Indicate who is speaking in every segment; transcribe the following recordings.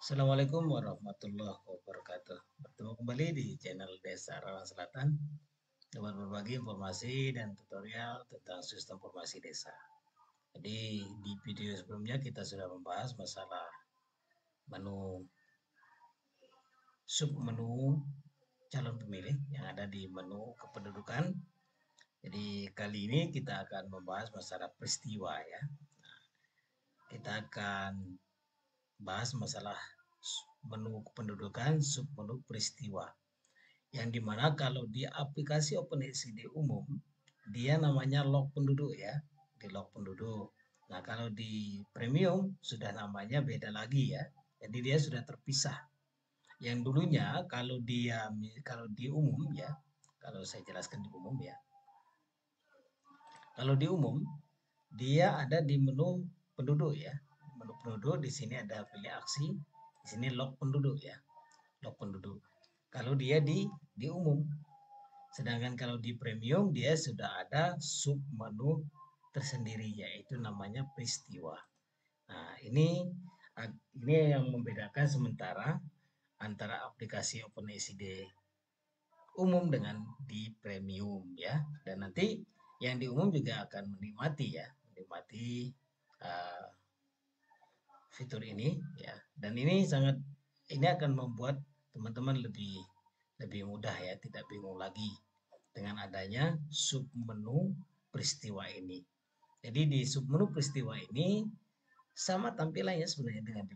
Speaker 1: Assalamualaikum warahmatullahi wabarakatuh. Bertemu kembali di channel Desa Rawan Selatan dengan berbagi informasi dan tutorial tentang sistem informasi desa. Jadi di video sebelumnya kita sudah membahas masalah menu submenu calon pemilih yang ada di menu kependudukan. Jadi kali ini kita akan membahas masalah peristiwa ya. Kita akan bahas masalah menu kependudukan submenu peristiwa. Yang dimana kalau di aplikasi OpenSCD umum, dia namanya log penduduk ya, di log penduduk. Nah, kalau di premium sudah namanya beda lagi ya. Jadi dia sudah terpisah. Yang dulunya kalau di umum ya, kalau saya jelaskan di umum ya. Kalau di umum dia ada di menu penduduk ya. Menu penduduk di sini ada pilih aksi, di sini log penduduk ya. Log penduduk. Kalau dia di umum. Sedangkan kalau di premium dia sudah ada sub menu tersendiri yaitu namanya peristiwa. Nah, ini yang membedakan sementara antara aplikasi OpenSCD umum dengan di premium ya. Dan nanti yang di umum juga akan menikmati uh, fitur ini ya. Dan ini akan membuat teman-teman lebih mudah ya, tidak bingung lagi dengan adanya submenu peristiwa ini. Jadi di submenu peristiwa ini sama tampilannya sebenarnya dengan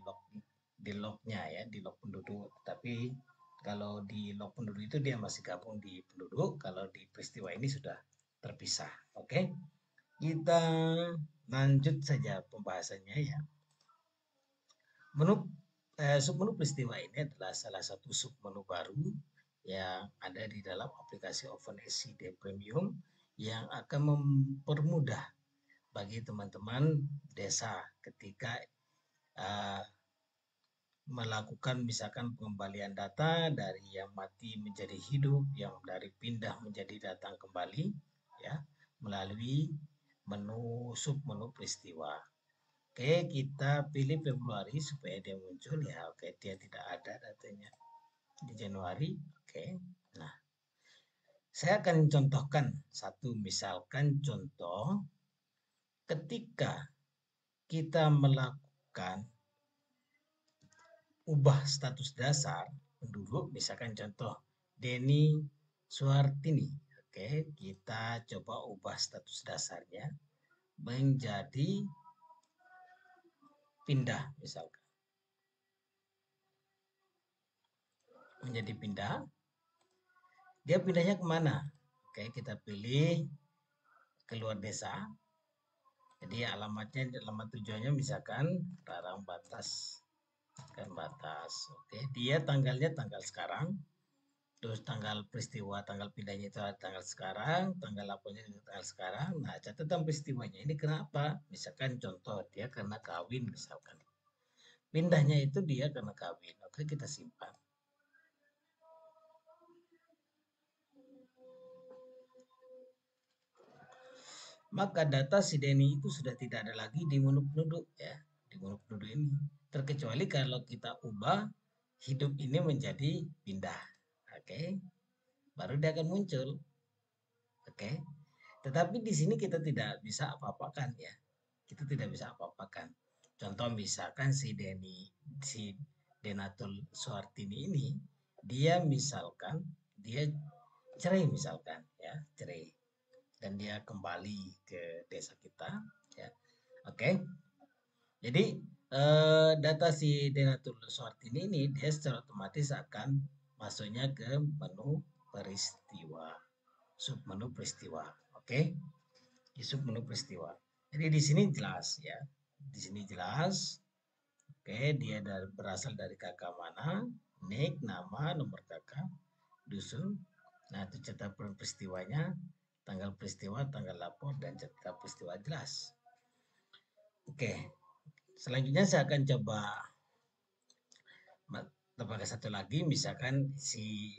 Speaker 1: di lognya ya, di log penduduk. Tapi kalau di log penduduk itu dia masih gabung di penduduk, kalau di peristiwa ini sudah terpisah. Oke, kita lanjut saja pembahasannya ya. Submenu peristiwa ini adalah salah satu submenu baru yang ada di dalam aplikasi OpenSCD Premium yang akan mempermudah bagi teman-teman desa ketika uh, melakukan misalkan pengembalian data dari yang mati menjadi hidup, yang dari pindah menjadi datang kembali, ya melalui submenu peristiwa. Oke, kita pilih Februari supaya dia muncul ya. Oke, dia tidak ada datanya di Januari. Oke, nah saya akan contohkan misalkan contoh ketika kita melakukan ubah status dasar penduduk, misalkan contoh Denny Suartini. Oke, kita coba ubah status dasarnya menjadi pindah misalkan. Menjadi pindah. Dia pindahnya kemana? Oke, kita pilih keluar desa. Jadi alamat tujuannya misalkan Rarang Batas. Kan batas. Oke, dia tanggalnya tanggal sekarang. Terus tanggal peristiwa, tanggal pindahnya itu tanggal sekarang, tanggal lapornya itu tanggal sekarang. Nah, catatan peristiwanya ini kenapa? Misalkan contoh dia karena kawin misalkan. Pindahnya itu dia karena kawin. Oke, kita simpan. Maka data si Denny itu sudah tidak ada lagi di menu penduduk ya, di menu penduduk ini. Terkecuali kalau kita ubah hidup ini menjadi pindah. Oke. Baru dia akan muncul. Oke. Tetapi di sini kita tidak bisa apa-apakan ya. Kita tidak bisa apa-apakan. Contoh misalkan si Denatul Suartini ini, dia misalkan dia cerai misalkan ya, cerai dan dia kembali ke desa kita ya. Oke. Jadi data si Denatul Suartini ini dia secara otomatis akan masuknya ke menu peristiwa, submenu peristiwa. Oke. Di submenu peristiwa. Jadi di sini jelas ya. Di sini jelas. Oke, dia berasal dari kakak mana, nik, nama, nomor kakak, dusun. Nah, itu catatan peristiwanya, tanggal peristiwa, tanggal lapor, dan catatan peristiwa jelas. Oke, selanjutnya saya akan coba tambahkan satu lagi, misalkan si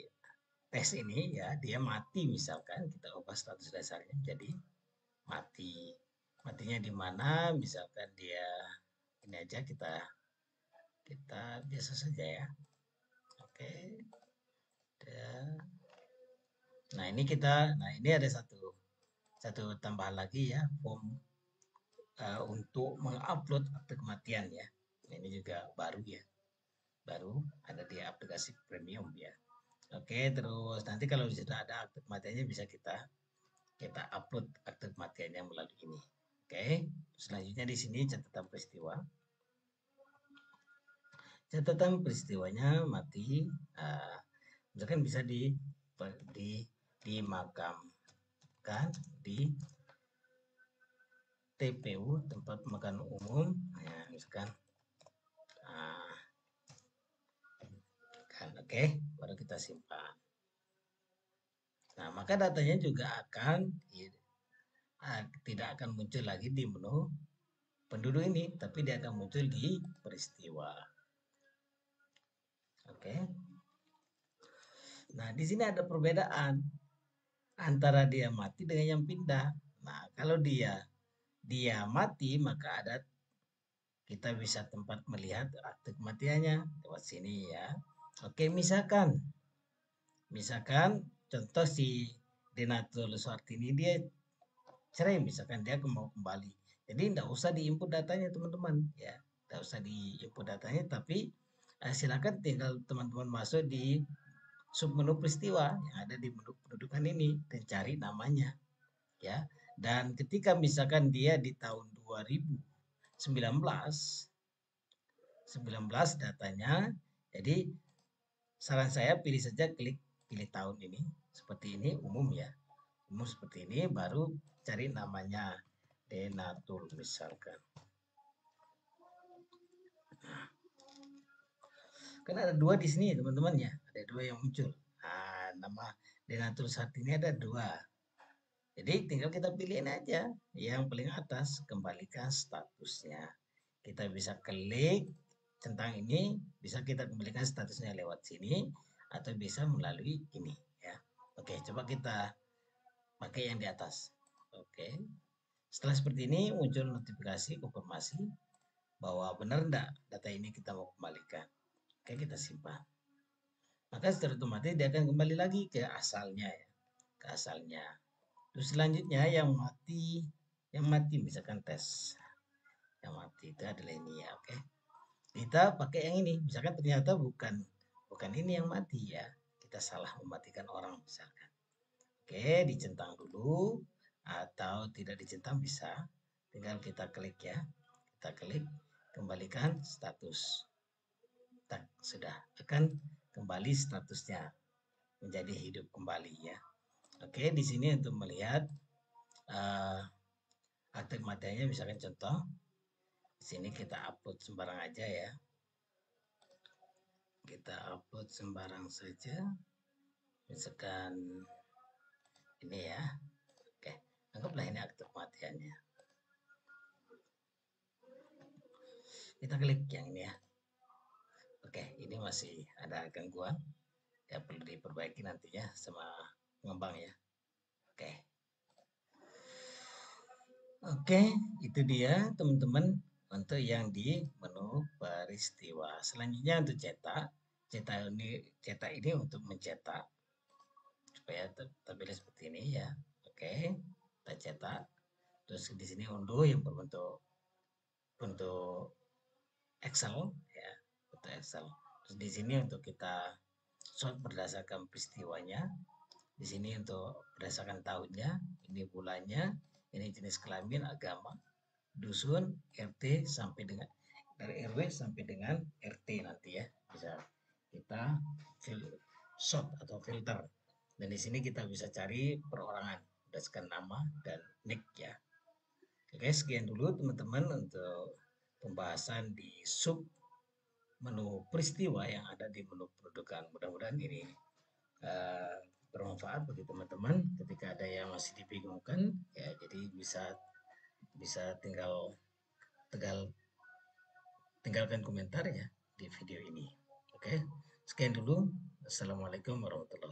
Speaker 1: tes ini ya, dia mati misalkan, kita ubah status dasarnya jadi mati. Matinya di mana? Misalkan dia ini aja kita biasa saja ya. Oke. Nah ini ada satu tambahan lagi ya, form untuk mengupload akte kematian ya. Ini juga baru ya, baru ada di aplikasi premium ya. Oke, terus nanti kalau sudah ada akte kematiannya bisa kita upload akte kematiannya melalui ini. Oke, selanjutnya di sini catatan peristiwa. Catatan peristiwanya mati, misalkan bisa dimakamkan di TPU, tempat pemakaman umum, ya, misalkan kan, oke, baru kita simpan. Nah, maka datanya juga tidak akan muncul lagi di menu penduduk ini, tapi dia akan muncul di peristiwa. Oke. Nah, di sini ada perbedaan antara dia mati dengan yang pindah. Nah, kalau dia mati, maka kita bisa tempat melihat akte kematiannya lewat sini ya. Oke, misalkan contoh si Denatul Suartini dia cerai, misalkan dia mau kembali. Jadi tidak usah diinput datanya teman-teman ya, tidak usah diinput datanya, tapi silakan tinggal teman-teman masuk di submenu peristiwa yang ada di menu pendudukan ini dan cari namanya ya. Dan ketika misalkan dia di tahun 2019 datanya, jadi saran saya pilih tahun ini seperti ini, umum ya, umum seperti ini, baru cari namanya Denatul misalkan. Kan ada dua di sini teman-teman ya, ada dua yang muncul. Nah, nama Denatul saat ini ada dua. Jadi tinggal kita pilihin aja yang paling atas, kembalikan statusnya. Kita bisa klik tentang ini, bisa kita kembalikan statusnya lewat sini atau bisa melalui ini ya. Oke, coba kita pakai yang di atas. Oke. Setelah seperti ini muncul notifikasi konfirmasi bahwa benar enggak data ini kita mau kembalikan. Oke, kita simpan. Maka secara otomatis dia akan kembali lagi ke asalnya ya. Ke asalnya. Terus selanjutnya yang mati misalkan tes. Yang mati itu adalah ini ya, oke. Kita pakai yang ini. Misalkan ternyata bukan ini yang mati ya. Kita salah mematikan orang misalkan. Oke, dicentang dulu atau tidak dicentang bisa. Tinggal kita klik ya. Kita klik kembalikan status. Tak, sudah akan kembali statusnya menjadi hidup kembali ya. Oke, di sini untuk melihat akte kematiannya, misalkan contoh di sini kita upload sembarang aja ya. Kita upload sembarang saja. Misalkan ini ya. Oke, anggaplah ini akte kematiannya. Kita klik yang ini ya. Oke, ini masih ada gangguan. Ya perlu diperbaiki nantinya sama pengembang ya. Oke. Oke, itu dia teman-teman untuk yang di menu peristiwa. Selanjutnya untuk cetak ini untuk mencetak supaya terpilih seperti ini ya. Oke, kita cetak. Terus di sini unduh yang berbentuk Excel ya, bentuk Excel. Terus di sini untuk kita sort berdasarkan peristiwanya. Di sini untuk berdasarkan tahunnya, ini bulannya, ini jenis kelamin, agama, dusun, RT sampai dengan dari RW sampai dengan RT nanti ya. Bisa kita sort atau filter. Dan di sini kita bisa cari perorangan berdasarkan nama dan nick ya. Oke, sekian dulu teman-teman untuk pembahasan di sub menu peristiwa yang ada di menu pendudukan. Mudah-mudahan ini bermanfaat bagi teman-teman ketika ada yang masih dibingungkan ya, jadi bisa tinggalkan komentar ya di video ini. Oke, sekian dulu. Assalamualaikum warahmatullahi wabarakatuh.